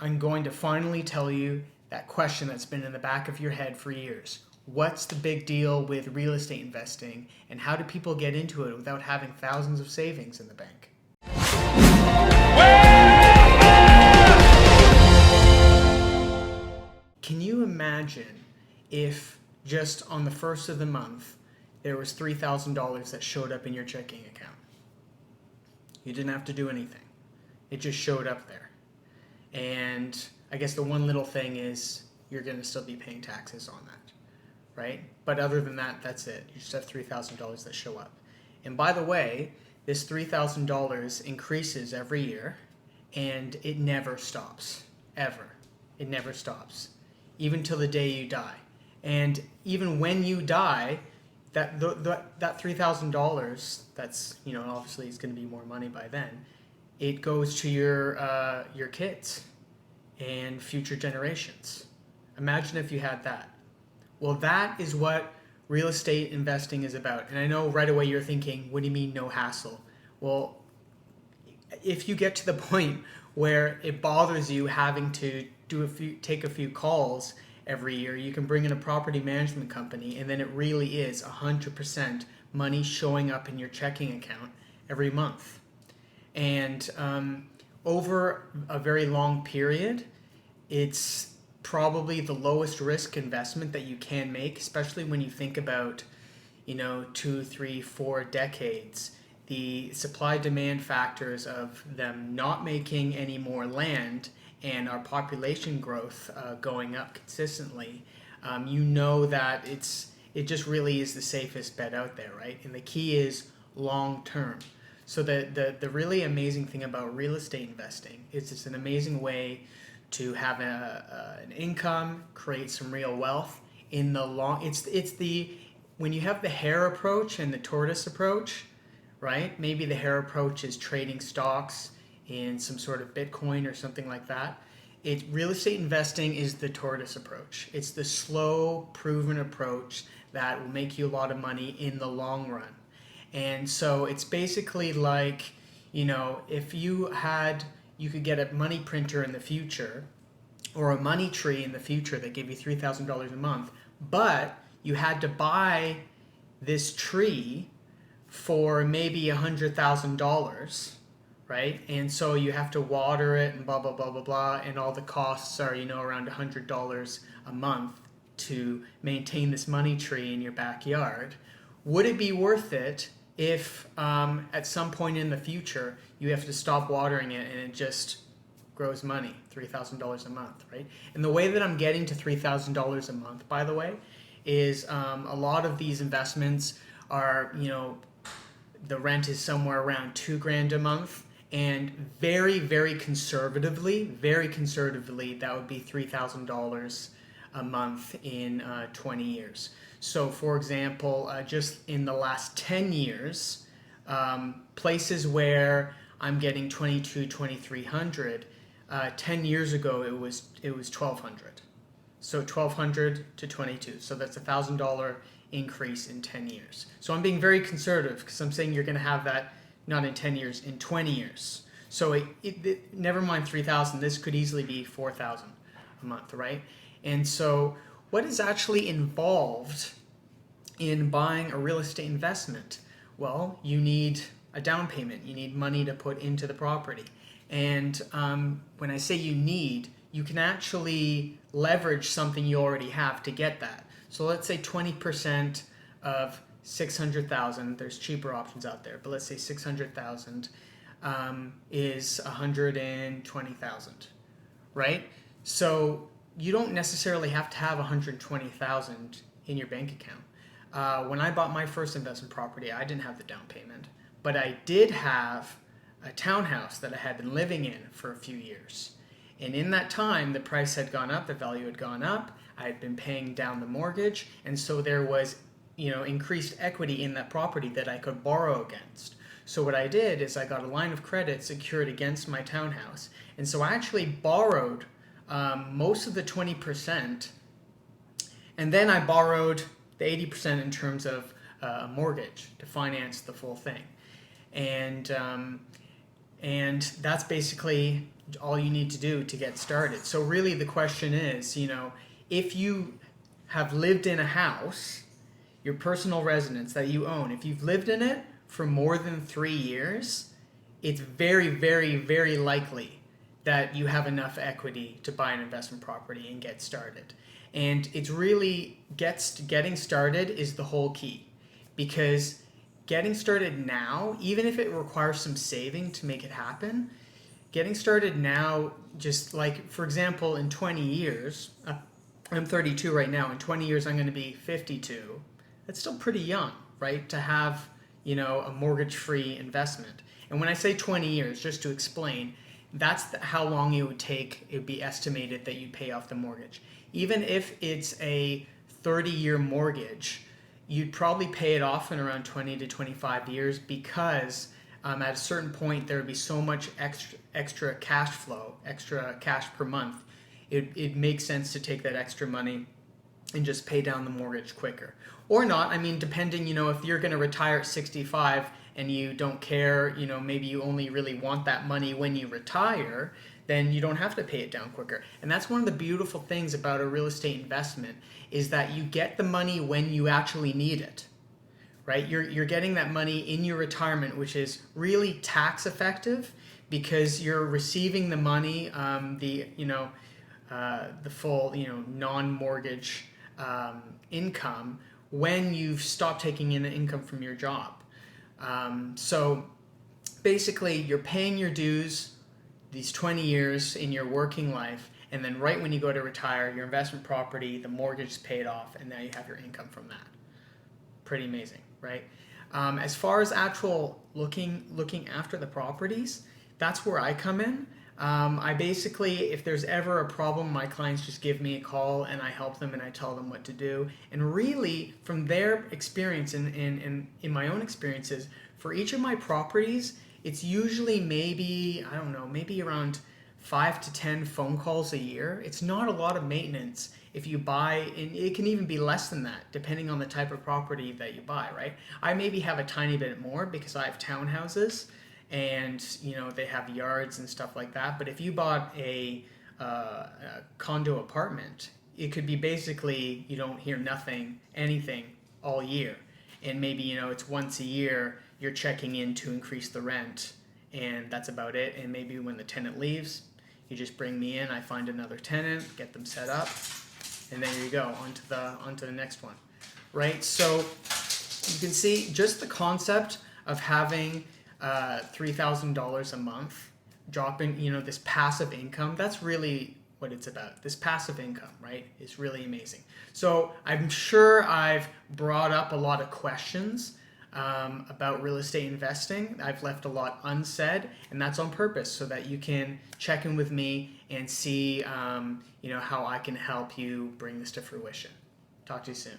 I'm going to finally tell you that question that's been in the back of your head for years. What's the big deal with real estate investing, and how do people get into it without having thousands of savings in the bank? Can you imagine if just on the first of the month there was $3,000 that showed up in your checking account? You didn't have to do anything. It just showed up there. And I guess the one little thing is you're going to still be paying taxes on that, right? But other than that, that's it. You just have $3,000 that show up. And by the way, this $3,000 increases every year, and it never stops, ever. It never stops, even till the day you die. And even when you die, that $3,000, that's, obviously it's going to be more money by then, it goes to your kids and future generations. Imagine if you had that. Well, that is what real estate investing is about. And I know right away you're thinking, what do you mean no hassle? Well, if you get to the point where it bothers you having to take a few calls every year, you can bring in a property management company, and then it really is 100% money showing up in your checking account every month. And over a very long period, it's probably the lowest risk investment that you can make, especially when you think about, 2, 3, 4 decades. The supply-demand factors of them not making any more land and our population growth going up consistently, that it just really is the safest bet out there, right? And the key is long term. So the really amazing thing about real estate investing is it's an amazing way to have an income, create some real wealth in the long. When you have the hare approach and the tortoise approach, right? Maybe the hare approach is trading stocks in some sort of Bitcoin or something like that. Real estate investing is the tortoise approach. It's the slow, proven approach that will make you a lot of money in the long run. And so it's basically like, if you could get a money printer in the future or a money tree in the future that gave you $3,000 a month, but you had to buy this tree for maybe $100,000, right? And so you have to water it and blah, blah, blah, blah, blah. And all the costs are, around $100 a month to maintain this money tree in your backyard. Would it be worth it if at some point in the future you have to stop watering it and it just grows money, $3,000 a month, right? And the way that I'm getting to $3,000 a month, by the way, is a lot of these investments are, the rent is somewhere around $2,000 a month, and very, very conservatively, that would be $3,000 a month in 20 years. So, for example, just in the last 10 years, places where I'm getting $2,200, $2,300, 10 years ago it was $1,200. So $1,200 to $2,200. So that's $1,000 increase in 10 years. So I'm being very conservative because I'm saying you're going to have that not in 10 years, in 20 years. So never mind 3,000, this could easily be 4,000 a month, right? And so what is actually involved in buying a real estate investment? Well, you need a down payment. You need money to put into the property. And when I say you can actually leverage something you already have to get that. So let's say 20% of 600,000, there's cheaper options out there, but let's say 600,000 is 120,000, right? So you don't necessarily have to have 120,000 in your bank account. When I bought my first investment property, I didn't have the down payment, but I did have a townhouse that I had been living in for a few years. And in that time, the price had gone up, the value had gone up, I had been paying down the mortgage, and so there was increased equity in that property that I could borrow against. So what I did is I got a line of credit secured against my townhouse. And so I actually borrowed most of the 20%, and then I borrowed the 80% in terms of a mortgage to finance the full thing. And that's basically all you need to do to get started. So really the question is, if you have lived in a house, your personal residence that you own, if you've lived in it for more than 3 years, it's very, very, very likely that you have enough equity to buy an investment property and get started. And it's really getting started is the whole key, because getting started now, even if it requires some saving to make it happen, getting started now, just like, for example, in 20 years, I'm 32 right now, in 20 years I'm going to be 52. That's still pretty young, right, to have, a mortgage-free investment. And when I say 20 years, just to explain, that's how long it would be estimated that you pay off the mortgage. Even if it's a 30-year mortgage, you'd probably pay it off in around 20 to 25 years, because at a certain point there would be so much extra cash flow, extra cash per month. It makes sense to take that extra money and just pay down the mortgage quicker. Or not, depending, if you're going to retire at 65 and you don't care, maybe you only really want that money when you retire, then you don't have to pay it down quicker. And that's one of the beautiful things about a real estate investment, is that you get the money when you actually need it, right? You're getting that money in your retirement, which is really tax effective, because you're receiving the money, the full, non-mortgage income when you've stopped taking in the income from your job. So basically, you're paying your dues these 20 years in your working life, and then right when you go to retire, your investment property, the mortgage is paid off, and now you have your income from that. Pretty amazing, right? As far as actual looking after the properties, that's where I come in. I basically, if there's ever a problem, my clients just give me a call and I help them and I tell them what to do. And really, from their experience and in my own experiences, for each of my properties, it's usually maybe around 5 to 10 phone calls a year. It's not a lot of maintenance if you buy, and it can even be less than that depending on the type of property that you buy, right? I maybe have a tiny bit more because I have townhouses, and they have yards and stuff like that. But if you bought a condo apartment, it could be basically you don't hear anything all year, and maybe it's once a year you're checking in to increase the rent, and that's about it. And maybe when the tenant leaves, you just bring me in, I find another tenant, get them set up, and there you go, onto the next one, right? So you can see just the concept of having $3,000 a month, dropping, this passive income, that's really what it's about. This passive income, right, is really amazing. So I'm sure I've brought up a lot of questions about real estate investing. I've left a lot unsaid, and that's on purpose, so that you can check in with me and see how I can help you bring this to fruition. Talk to you soon.